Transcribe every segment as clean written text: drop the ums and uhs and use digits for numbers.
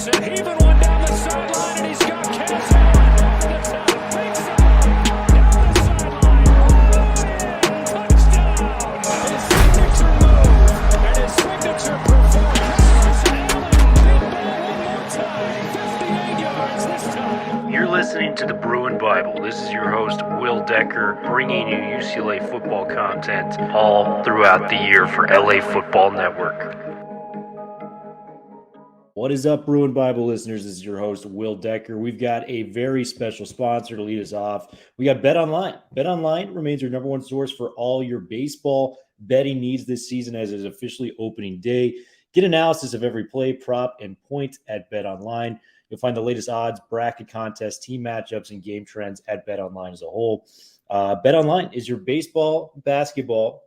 Anderson heaving one down the sideline, and he's got Cass Allen over the top. Big side, down the sideline. Touchdown. His signature move and his signature performance. Allen did ball one more time. 58 yards this time. You're listening to the Bruin Bible. This is your host, Will Decker, bringing you UCLA football content all throughout the year for LA Football Network. What is up, Bruin Bible listeners? This is your host, Will Decker. We've got a very special sponsor to lead us off. We got BetOnline. BetOnline remains your number one source for all your baseball betting needs this season as it is officially opening day. Get analysis of every play, prop, and point at BetOnline. You'll find the latest odds, bracket contests, team matchups, and game trends at BetOnline as a whole. BetOnline is your baseball, basketball,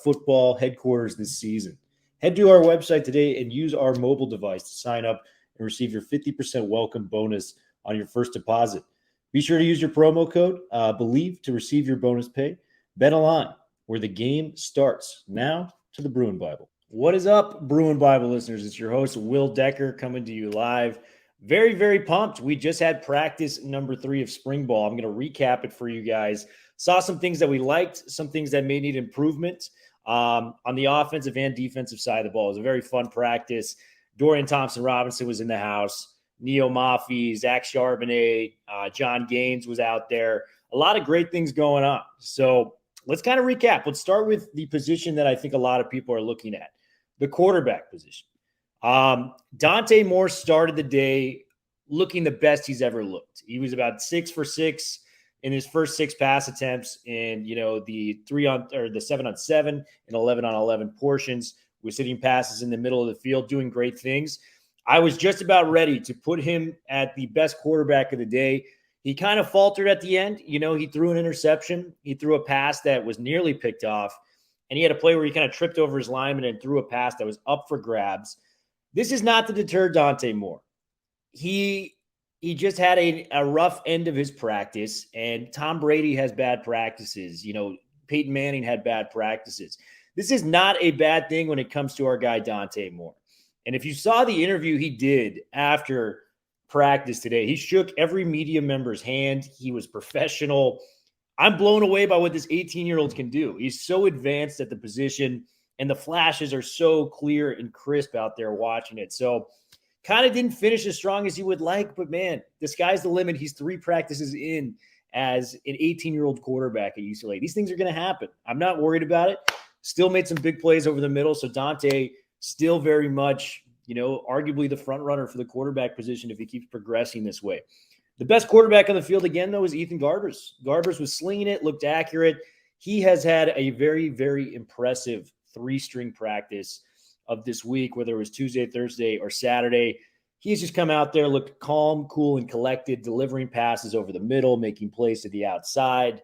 football headquarters this season. Head to our website today and use our mobile device to sign up and receive your 50% welcome bonus on your first deposit. Be sure to use your promo code BELIEVE to receive your bonus pay. BetOnline, where the game starts. Now to the Bruin Bible. What is up, Bruin Bible listeners? It's your host, Will Decker, coming to you live. Very, very pumped. We just had practice number 3 of spring ball. I'm going to recap it for you guys. Saw some things that we liked, some things that may need improvement. On the offensive and defensive side of the ball. It was a very fun practice. Dorian Thompson-Robinson was in the house. Neo Mafi, Zach Charbonnet, John Gaines was out there. A lot of great things going on. So let's kind of recap. Let's start with the position that I think a lot of people are looking at, the quarterback position. Dante Moore started the day looking the best he's ever looked. He was about 6 for 6 in his first 6 pass attempts in, the 7-on-7 and 11-on-11 portions, was hitting passes in the middle of the field, doing great things. I was just about ready to put him at the best quarterback of the day. He kind of faltered at the end. He threw an interception. He threw a pass that was nearly picked off, and he had a play where he kind of tripped over his lineman and threw a pass that was up for grabs. This is not to deter Dante Moore. He just had a rough end of his practice, and Tom Brady has bad practices. Peyton Manning had bad practices. This is not a bad thing when it comes to our guy Dante Moore. And if you saw the interview he did after practice today, he shook every media member's hand. He was professional. I'm blown away by what this 18-year-old can do. He's so advanced at the position, and the flashes are so clear and crisp out there watching it. So kind of didn't finish as strong as he would like, but man, the sky's the limit. He's 3 practices in as an 18-year-old quarterback at UCLA. These things are going to happen. I'm not worried about it. Still made some big plays over the middle. So Dante still very much, arguably the front runner for the quarterback position if he keeps progressing this way. The best quarterback on the field again, though, is Ethan Garbers. Garbers was slinging it, looked accurate. He has had a very, very impressive 3-string practice of this week, whether it was Tuesday, Thursday, or Saturday. He's just come out there, looked calm, cool, and collected, delivering passes over the middle, making plays to the outside,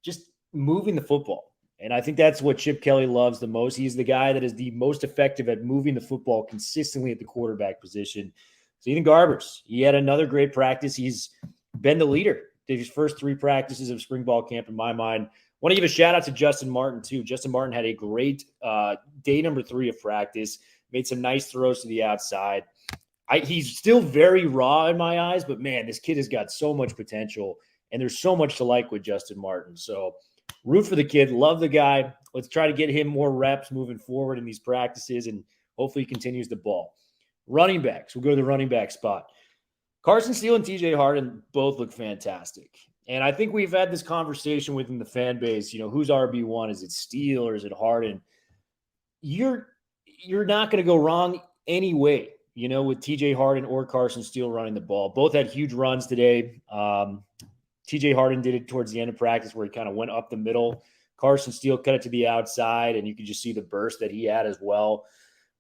just moving the football. And I think that's what Chip Kelly loves the most. He's the guy that is the most effective at moving the football consistently at the quarterback position. So Ethan Garbers, he had another great practice. He's been the leader in his first 3 practices of spring ball camp in my mind. Want to give a shout out to Justin Martin too. Justin Martin had a great day number 3 of practice, made some nice throws to the outside. He's still very raw in my eyes, but man, this kid has got so much potential, and there's so much to like with Justin Martin. So root for the kid, love the guy. Let's try to get him more reps moving forward in these practices, and hopefully he continues the ball. Running backs, we'll go to the running back spot. Carson Steele and TJ Harden both look fantastic. And I think we've had this conversation within the fan base, who's RB1? Is it Steele or is it Harden? You're not going to go wrong anyway, with TJ Harden or Carson Steele running the ball. Both had huge runs today. TJ Harden did it towards the end of practice where he kind of went up the middle. Carson Steele cut it to the outside, and you could just see the burst that he had as well.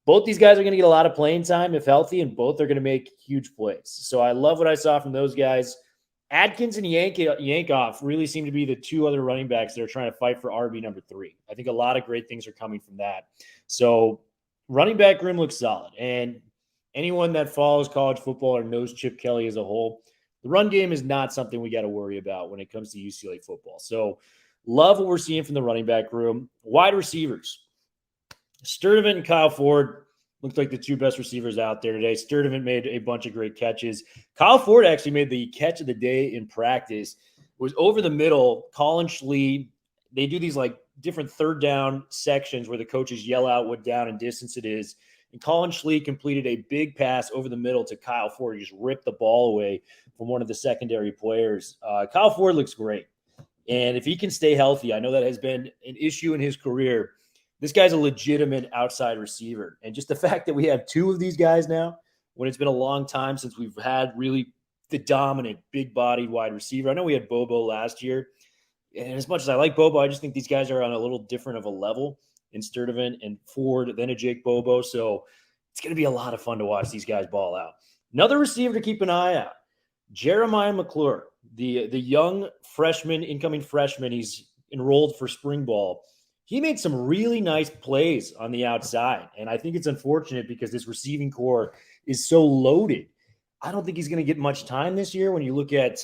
Both these guys are going to get a lot of playing time if healthy, and both are going to make huge plays. So I love what I saw from those guys. Adkins and Yankoff really seem to be the 2 other running backs that are trying to fight for RB number 3. I think a lot of great things are coming from that. So running back room looks solid. And anyone that follows college football or knows Chip Kelly as a whole, the run game is not something we got to worry about when it comes to UCLA football. So love what we're seeing from the running back room. Wide receivers. Sturdivant and Kyle Ford, Looked like the two best receivers out there today. Sturdivant made a bunch of great catches. Kyle Ford actually made the catch of the day in practice. It was over the middle. Colin Schlee, they do these like different third down sections where the coaches yell out what down and distance it is. And Colin Schlee completed a big pass over the middle to Kyle Ford. He just ripped the ball away from one of the secondary players. Kyle Ford looks great. And if he can stay healthy, I know that has been an issue in his career. This guy's a legitimate outside receiver. And just the fact that we have two of these guys now, when it's been a long time since we've had really the dominant big-bodied wide receiver. I know we had Bobo last year. And as much as I like Bobo, I just think these guys are on a little different of a level in Sturdivant and Ford than a Jake Bobo. So it's going to be a lot of fun to watch these guys ball out. Another receiver to keep an eye out, Jeremiah McClure, the young freshman, incoming freshman. He's enrolled for spring ball. He made some really nice plays on the outside, and I think it's unfortunate because this receiving core is so loaded. I don't think he's going to get much time this year. When you look at,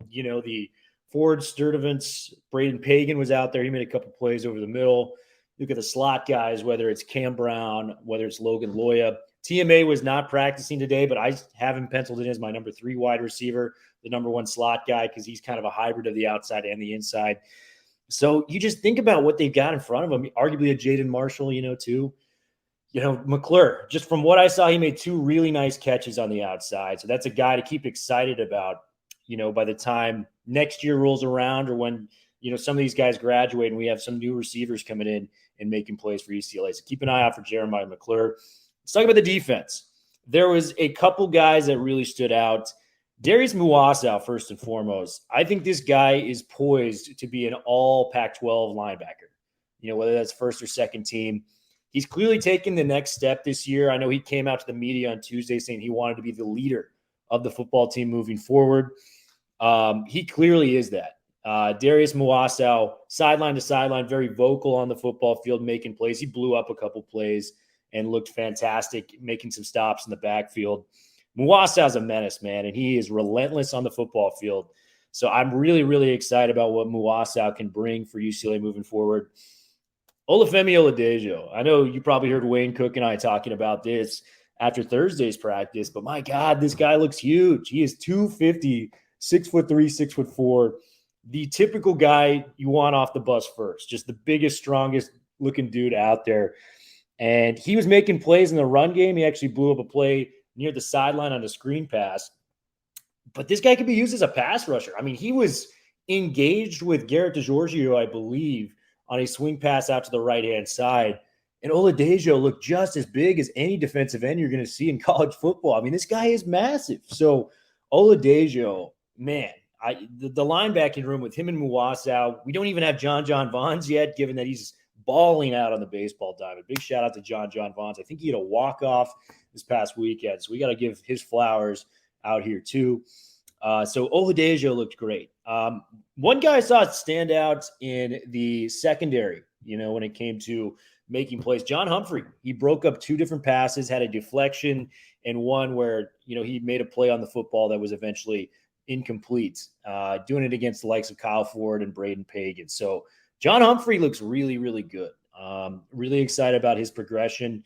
the Ford, Sturdivant, Braden Pagan was out there. He made a couple plays over the middle. Look at the slot guys, whether it's Cam Brown, whether it's Logan Loya. TMA was not practicing today, but I have him penciled in as my number 3 wide receiver, the number 1 slot guy, because he's kind of a hybrid of the outside and the inside. So you just think about what they've got in front of them. Arguably a Jaden Marshall, too. McClure, just from what I saw, he made 2 really nice catches on the outside. So that's a guy to keep excited about, by the time next year rolls around or when, some of these guys graduate and we have some new receivers coming in and making plays for UCLA. So keep an eye out for Jeremiah McClure. Let's talk about the defense. There was a couple guys that really stood out. Darius Muasau, first and foremost. I think this guy is poised to be an all Pac-12 linebacker, whether that's first or second team. He's clearly taken the next step this year. I know he came out to the media on Tuesday saying he wanted to be the leader of the football team moving forward. He clearly is that. Darius Muasau, sideline to sideline, very vocal on the football field, making plays. He blew up a couple plays and looked fantastic, making some stops in the backfield. Muasau's a menace, man, and he is relentless on the football field. So I'm really, really excited about what Muasau can bring for UCLA moving forward. Olufemi Oladejo. I know you probably heard Wayne Cook and I talking about this after Thursday's practice, but my God, this guy looks huge. He is 250, 6'3", 6'4", the typical guy you want off the bus first, just the biggest, strongest looking dude out there. And he was making plays in the run game. He actually blew up a play near the sideline on a screen pass. But this guy could be used as a pass rusher. I mean, he was engaged with Garrett DeGiorgio, I believe, on a swing pass out to the right-hand side. And Oladejo looked just as big as any defensive end you're going to see in college football. I mean, this guy is massive. So Oladejo, man, the linebacking room with him and Muasau, we don't even have John Vaughns yet, given that he's balling out on the baseball diamond. Big shout out to John Vaughns. I think he had a walk-off this past weekend, so we got to give his flowers out here too. So Oladejo looked great. One guy I saw stand out in the secondary, when it came to making plays, John Humphrey. He broke up 2 different passes, had a deflection, and one where, he made a play on the football that was eventually incomplete, doing it against the likes of Kyle Ford and Braden Pagan. So John Humphrey looks really, really good. Really excited about his progression.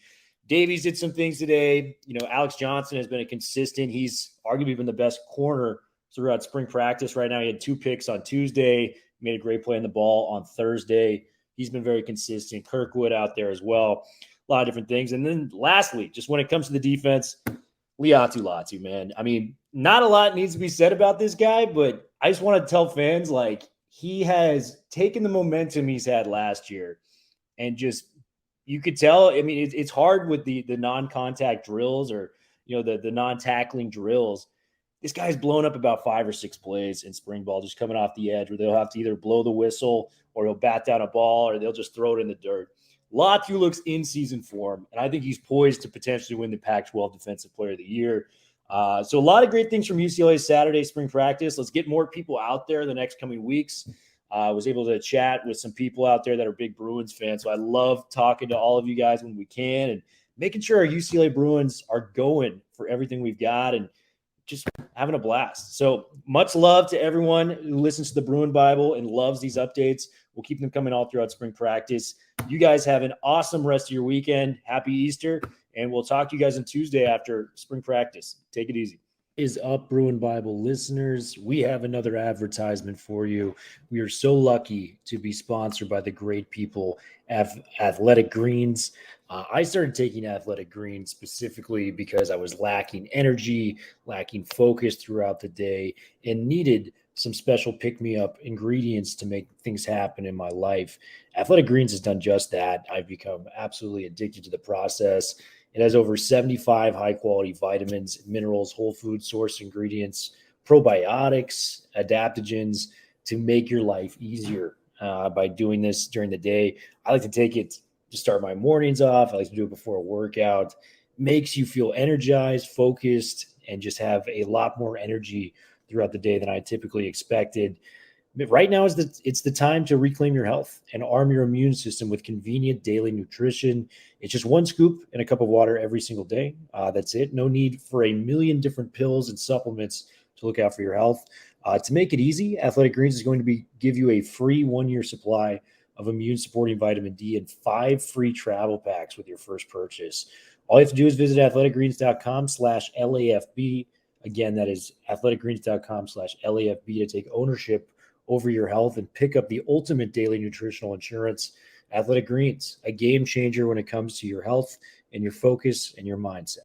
Davies did some things today. Alex Johnson has been a consistent. He's arguably been the best corner throughout spring practice right now. He had 2 picks on Tuesday, made a great play on the ball on Thursday. He's been very consistent. Kirkwood out there as well. A lot of different things. And then lastly, just when it comes to the defense, Liatu Latu, man. I mean, not a lot needs to be said about this guy, but I just want to tell fans, he has taken the momentum he's had last year and just, you could tell, I mean, it's hard with the non-contact drills or, the non-tackling drills. This guy's blown up about 5 or 6 plays in spring ball, just coming off the edge where they'll have to either blow the whistle or he'll bat down a ball or they'll just throw it in the dirt. Latu looks in season form, and I think he's poised to potentially win the Pac-12 Defensive Player of the Year. So a lot of great things from UCLA's Saturday spring practice. Let's get more people out there the next coming weeks. I was able to chat with some people out there that are big Bruins fans. So I love talking to all of you guys when we can and making sure our UCLA Bruins are going for everything we've got and just having a blast. So much love to everyone who listens to the Bruin Bible and loves these updates. We'll keep them coming all throughout spring practice. You guys have an awesome rest of your weekend. Happy Easter, And we'll talk to you guys on Tuesday after spring practice. Take it easy. Is up, Bruin Bible listeners. We have another advertisement for you. We are so lucky to be sponsored by the great people at Athletic Greens. I started taking Athletic Greens specifically because I was lacking energy, lacking focus throughout the day, and needed some special pick-me-up ingredients to make things happen in my life. Athletic Greens has done just that. I've become absolutely addicted to the process. It has over 75 high-quality vitamins, minerals, whole food source ingredients, probiotics, adaptogens to make your life easier by doing this during the day. I like to take it to start my mornings off. I like to do it before a workout. Makes you feel energized, focused, and just have a lot more energy throughout the day than I typically expected. Right now it's the time to reclaim your health and arm your immune system with convenient daily nutrition. It's just one scoop in a cup of water every single day. That's it. No need for a million different pills and supplements to look out for your health. To make it easy, Athletic Greens is going to give you a free 1-year supply of immune-supporting vitamin D and 5 free travel packs with your first purchase. All you have to do is visit athleticgreens.com/LAFB. Again, that is athleticgreens.com/LAFB to take ownership over your health and pick up the ultimate daily nutritional insurance. Athletic Greens, a game changer when it comes to your health and your focus and your mindset.